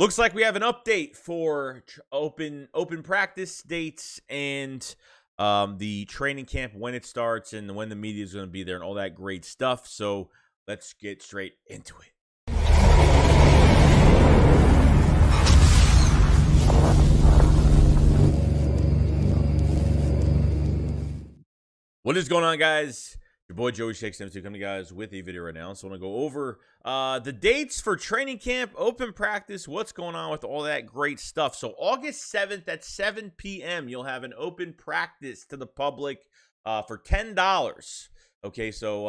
Looks like we have an update for open practice dates and the training camp, when it starts and when the media is going to be there and all that great stuff. So let's get straight into it. What is going on, guys? Your boy Joey SHAKESQUAD coming to you guys with a video right now. So I want to go over the dates for training camp, open practice, what's going on with all that great stuff. So August 7th at 7 p.m., you'll have an open practice to the public for $10. Okay, so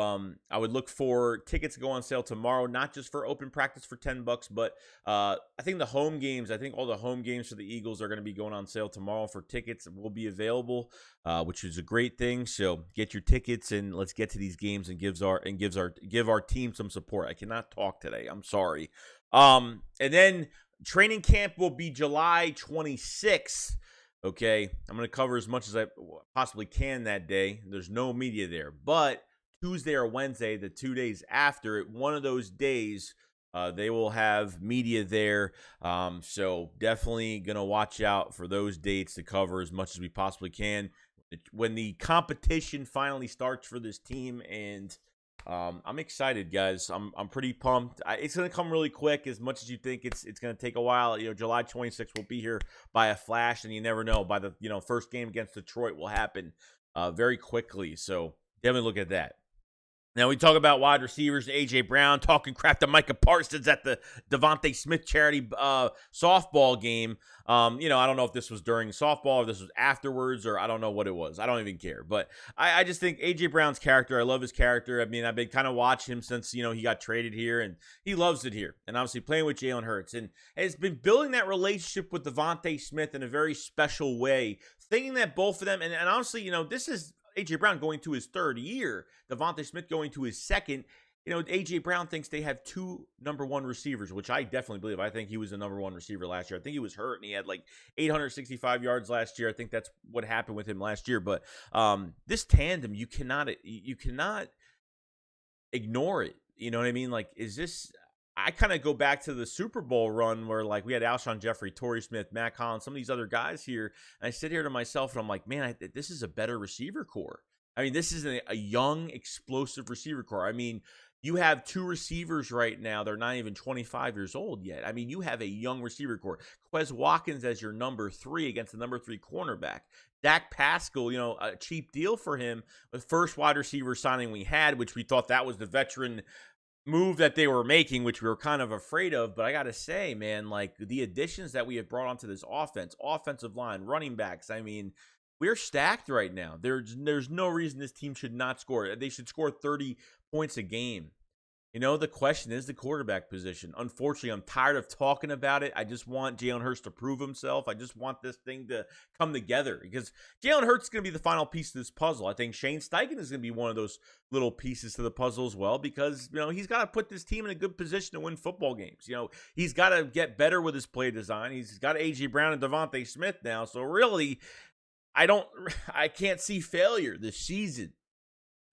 I would look for tickets to go on sale tomorrow, not just for open practice for $10, but I think the home games, all the home games for the Eagles are going to be going on sale tomorrow for tickets will be available, which is a great thing. So get your tickets and let's get to these games and give our team some support. I cannot talk today. I'm sorry. And then training camp will be July 26th. Okay, I'm going to cover as much as I possibly can that day. There's no media there, but Tuesday or Wednesday, the 2 days after it, one of those days, they will have media there. So definitely going to watch out for those dates to cover as much as we possibly can when the competition finally starts for this team. And I'm excited, guys. I'm pretty pumped. It's going to come really quick. As much as you think it's going to take a while, July 26th will be here by a flash, and you never know. By the first game against Detroit will happen very quickly. So definitely look at that. Now, we talk about wide receivers, A.J. Brown, talking crap to Micah Parsons at the Devontae Smith charity softball game. I don't know if this was during softball or this was afterwards, or I don't know what it was. I don't even care. But I just think A.J. Brown's character, I love his character. I mean, I've been kind of watching him since, he got traded here, and he loves it here. And obviously playing with Jalen Hurts. And has been building that relationship with Devontae Smith in a very special way, thinking that both of them, and honestly, this is A.J. Brown going to his third year, Devontae Smith going to his second. A.J. Brown thinks they have two number one receivers, which I definitely believe. I think he was the number one receiver last year. I think he was hurt, and he had like 865 yards last year. I think that's what happened with him last year. But this tandem, you cannot ignore it. You know what I mean? Like, is this... I kind of go back to the Super Bowl run where, like, we had Alshon Jeffrey, Torrey Smith, Matt Collins, some of these other guys here. And I sit here to myself, and I'm like, man, this is a better receiver core. I mean, this is a young, explosive receiver core. I mean, you have two receivers right now. They're not even 25 years old yet. I mean, you have a young receiver core. Quez Watkins as your number 3 against the number 3 cornerback. Dak Pascal, a cheap deal for him. The first wide receiver signing we had, which we thought that was the veteran move that they were making, which we were kind of afraid of. But I gotta say, man, like, the additions that we have brought onto this offense, offensive line, running backs, I mean, we're stacked right now. There's no reason this team should not score. They should score 30 points a game. The question is the quarterback position. Unfortunately, I'm tired of talking about it. I just want Jalen Hurts to prove himself. I just want this thing to come together, because Jalen Hurts is going to be the final piece of this puzzle. I think Shane Steichen is going to be one of those little pieces to the puzzle as well, because, he's got to put this team in a good position to win football games. He's got to get better with his play design. He's got A.J. Brown and Devontae Smith now. So really, I can't see failure this season.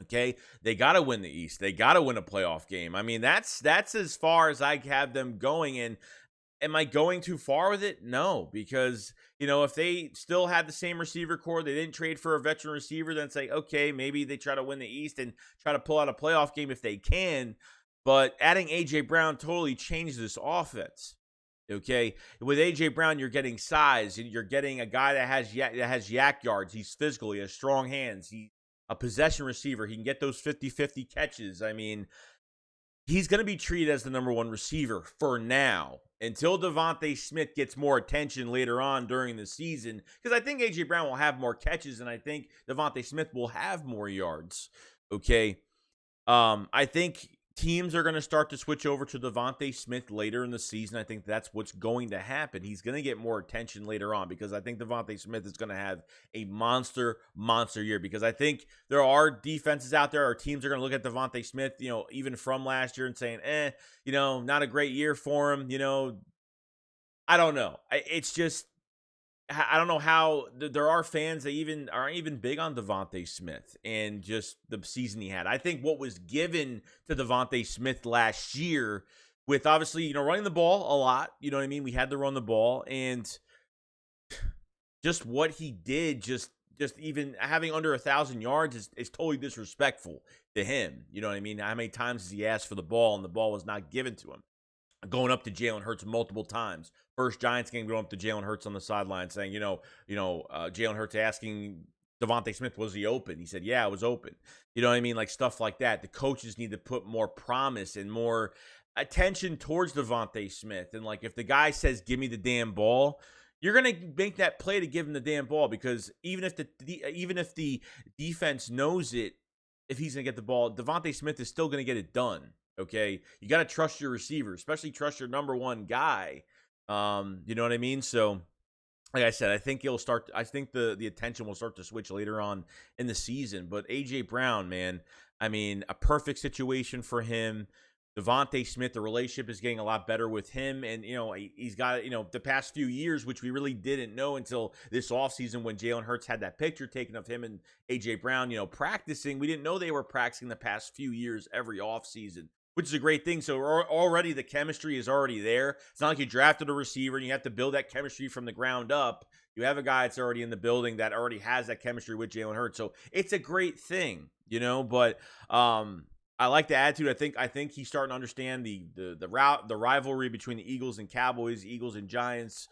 Okay, they got to win the East. They got to win a playoff game. I mean, that's as far as I have them going. And am I going too far with it? No, because, if they still had the same receiver core, they didn't trade for a veteran receiver, then say, okay, maybe they try to win the East and try to pull out a playoff game if they can. But adding A.J. Brown totally changed this offense. Okay, with A.J. Brown, you're getting size. You're getting a guy that has yak yards. He's physical. He has strong hands. He's a possession receiver. He can get those 50-50 catches. I mean, he's going to be treated as the number one receiver for now, until Devontae Smith gets more attention later on during the season, because I think A.J. Brown will have more catches, and I think Devontae Smith will have more yards. Okay, I think teams are going to start to switch over to Devontae Smith later in the season. I think that's what's going to happen. He's going to get more attention later on, because I think Devontae Smith is going to have a monster year, because I think there are defenses out there, or teams are going to look at Devontae Smith, even from last year, and saying, not a great year for him. I don't know. It's just, I don't know how there are fans that aren't even big on Devontae Smith and just the season he had. I think what was given to Devontae Smith last year with obviously, running the ball a lot. You know what I mean? We had to run the ball, and just what he did, just even having under 1,000 yards is totally disrespectful to him. You know what I mean? How many times has he asked for the ball and the ball was not given to him? Going up to Jalen Hurts multiple times. First Giants game, going up to Jalen Hurts on the sideline saying, Jalen Hurts asking Devontae Smith, was he open? He said, yeah, it was open. You know what I mean? Like stuff like that. The coaches need to put more promise and more attention towards Devontae Smith. And like if the guy says, give me the damn ball, you're going to make that play to give him the damn ball, because even if the defense knows it, if he's going to get the ball, Devontae Smith is still going to get it done. Okay, you got to trust your receiver, especially trust your number one guy. You know what I mean? So, like I said, I think the attention will start to switch later on in the season. But AJ Brown, man, I mean, a perfect situation for him. Devontae Smith, the relationship is getting a lot better with him. And, he's got, the past few years, which we really didn't know until this offseason when Jalen Hurts had that picture taken of him and AJ Brown, practicing. We didn't know they were practicing the past few years every offseason, which is a great thing. So already the chemistry is already there. It's not like you drafted a receiver and you have to build that chemistry from the ground up. You have a guy that's already in the building that already has that chemistry with Jalen Hurts. So it's a great thing, but I like the attitude. I think he's starting to understand the rivalry between the Eagles and Cowboys, Eagles and Giants,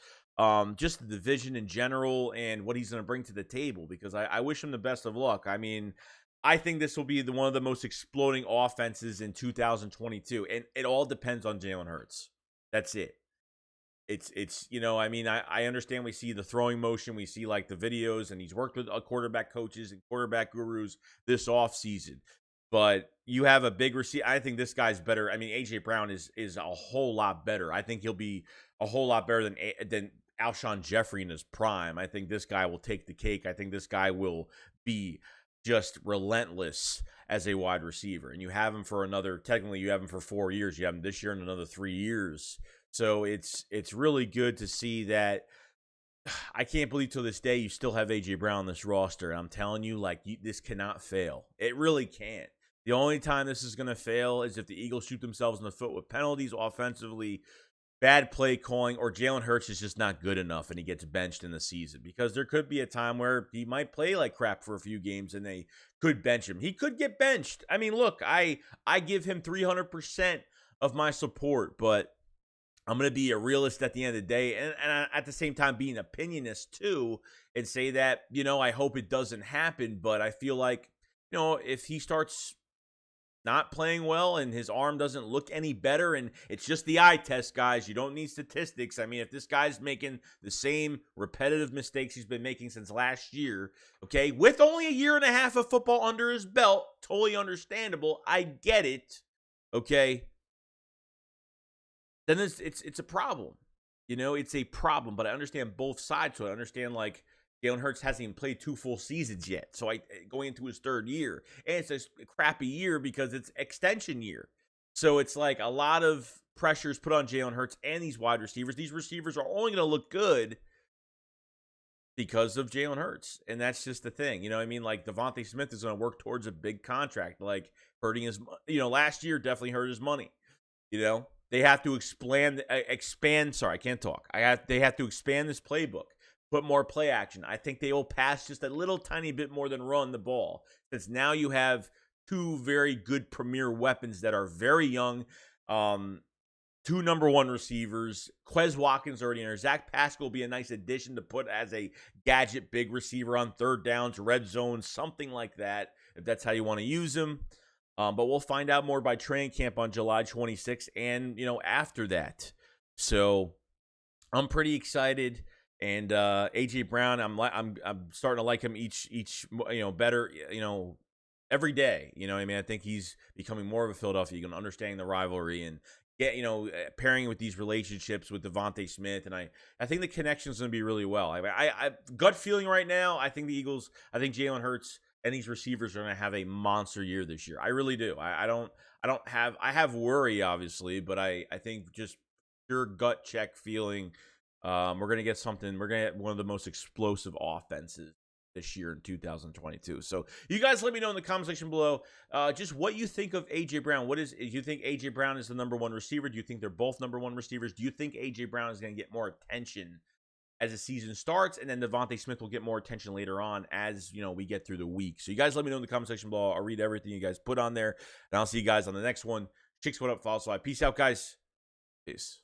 just the division in general and what he's going to bring to the table, because I wish him the best of luck. I mean, I think this will be one of the most exploding offenses in 2022, and it all depends on Jalen Hurts. That's it. It's I understand we see the throwing motion, we see like the videos, and he's worked with quarterback coaches and quarterback gurus this offseason. But you have a big receiver. I think this guy's better. I mean, AJ Brown is a whole lot better. I think he'll be a whole lot better than Alshon Jeffrey in his prime. I think this guy will take the cake. I think this guy will be just relentless as a wide receiver. And you have him for technically you have him for 4 years. You have him this year and another 3 years. So it's really good to see that. I can't believe till this day you still have AJ Brown on this roster. I'm telling you, this cannot fail. It really can't. The only time this is going to fail is if the Eagles shoot themselves in the foot with penalties offensively, bad play calling, or Jalen Hurts is just not good enough and he gets benched in the season. Because there could be a time where he might play like crap for a few games and they could bench him. He could get benched. I mean, look, I give him 300% of my support, but I'm going to be a realist at the end of the day, and at the same time be an opinionist too, and say that, I hope it doesn't happen, but I feel like, if he starts not playing well and his arm doesn't look any better, and it's just the eye test, guys, you don't need statistics. I mean, if this guy's making the same repetitive mistakes he's been making since last year, okay, with only a year and a half of football under his belt, totally understandable, I get it, okay, then it's a problem. It's a problem, but I understand both sides. So I understand, Jalen Hurts hasn't even played 2 full seasons yet. So going into his 3rd year. And it's a crappy year because it's extension year. So it's like a lot of pressure is put on Jalen Hurts and these wide receivers. These receivers are only going to look good because of Jalen Hurts. And that's just the thing. Devontae Smith is going to work towards a big contract. Hurting his, last year definitely hurt his money. They have to expand. Sorry, I can't talk. They have to expand this playbook, put more play action. I think they will pass just a little tiny bit more than run the ball, since now you have 2 very good premier weapons that are very young. 2 number 1 receivers. Quez Watkins already in there. Zach Pascal will be a nice addition to put as a gadget big receiver on 3rd downs, red zone, something like that, if that's how you want to use him. But we'll find out more by training camp on July 26th and, after that. So I'm pretty excited. And AJ Brown, I'm starting to like him each better, every day. I think he's becoming more of a Philadelphia Eagle, understanding the rivalry and pairing with these relationships with Devontae Smith. And I think the connection is going to be really well. I gut feeling right now, I think the Eagles, I think Jalen Hurts and these receivers are going to have a monster year this year. I really do. I have worry, obviously, but I think just pure gut check feeling, we're going to get something. We're going to get one of the most explosive offenses this year in 2022. So you guys let me know in the comment section below just what you think of A.J. Brown. Do you think A.J. Brown is the #1 receiver? Do you think they're both #1 receivers? Do you think A.J. Brown is going to get more attention as the season starts, and then Devontae Smith will get more attention later on as, we get through the week? So you guys let me know in the comment section below. I'll read everything you guys put on there, and I'll see you guys on the next one. SHAKESQUAD up, follow, so peace out, guys. Peace.